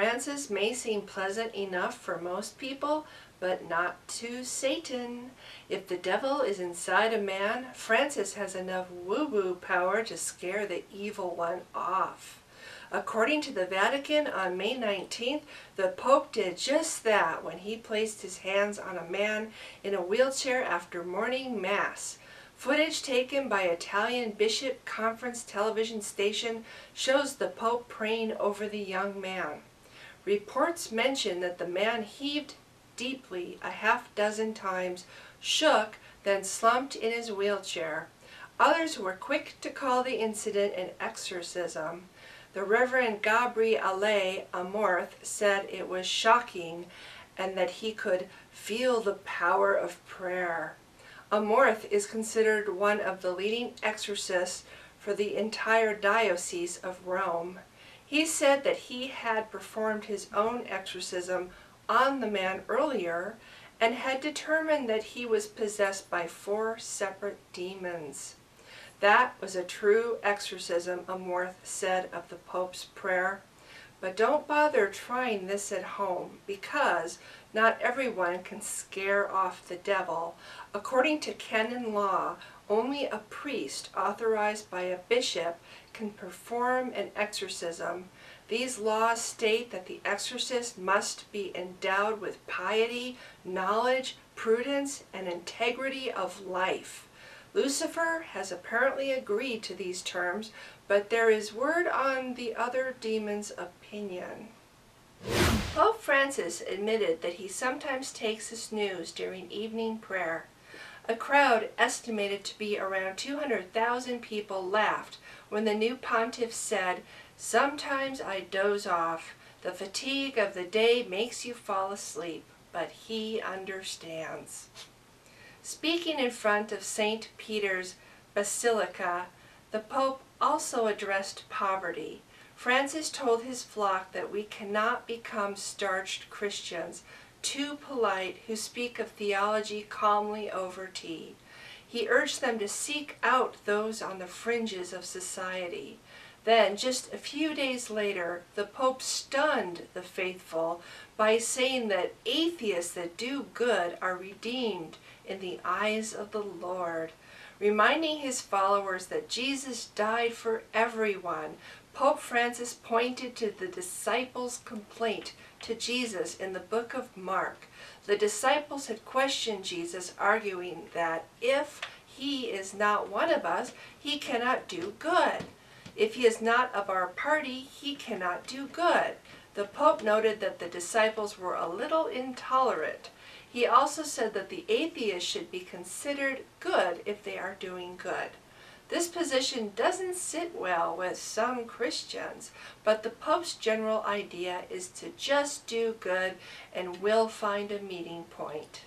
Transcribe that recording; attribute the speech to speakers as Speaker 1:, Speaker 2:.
Speaker 1: Francis may seem pleasant enough for most people, but not to Satan. If the devil is inside a man, Francis has enough woo-woo power to scare the evil one off. According to the Vatican, on May 19th, the Pope did just that when he placed his hands on a man in a wheelchair after morning Mass. Footage taken by Italian Bishop Conference television station shows the Pope praying over the young man. Reports mention that the man heaved deeply a half-dozen times, shook, then slumped in his wheelchair. Others were quick to call the incident an exorcism. The Reverend Gabriele Amorth said it was shocking and that he could feel the power of prayer. Amorth is considered one of the leading exorcists for the entire Diocese of Rome. He said that he had performed his own exorcism on the man earlier and had determined that he was possessed by 4 separate demons. That was a true exorcism, Amorth said of the Pope's prayer. But don't bother trying this at home, because not everyone can scare off the devil. According to canon law, only a priest authorized by a bishop can perform an exorcism. These laws state that the exorcist must be endowed with piety, knowledge, prudence, and integrity of life. Lucifer has apparently agreed to these terms, but there is word on the other demon's opinion. Pope Francis admitted that he sometimes takes a snooze during evening prayer. A crowd estimated to be around 200,000 people laughed when the new pontiff said, "Sometimes I doze off. The fatigue of the day makes you fall asleep, but he understands." Speaking in front of St. Peter's Basilica, the Pope also addressed poverty. Francis told his flock that we cannot become starched Christians, too polite, who speak of theology calmly over tea. He urged them to seek out those on the fringes of society. Then, just a few days later, the Pope stunned the faithful by saying that atheists that do good are redeemed in the eyes of the Lord. Reminding his followers that Jesus died for everyone, Pope Francis pointed to the disciples' complaint to Jesus in the book of Mark. The disciples had questioned Jesus, arguing that if he is not one of us, he cannot do good. If he is not of our party, he cannot do good. The Pope noted that the disciples were a little intolerant. He also said that the atheists should be considered good if they are doing good. This position doesn't sit well with some Christians, but the Pope's general idea is to just do good and we'll find a meeting point.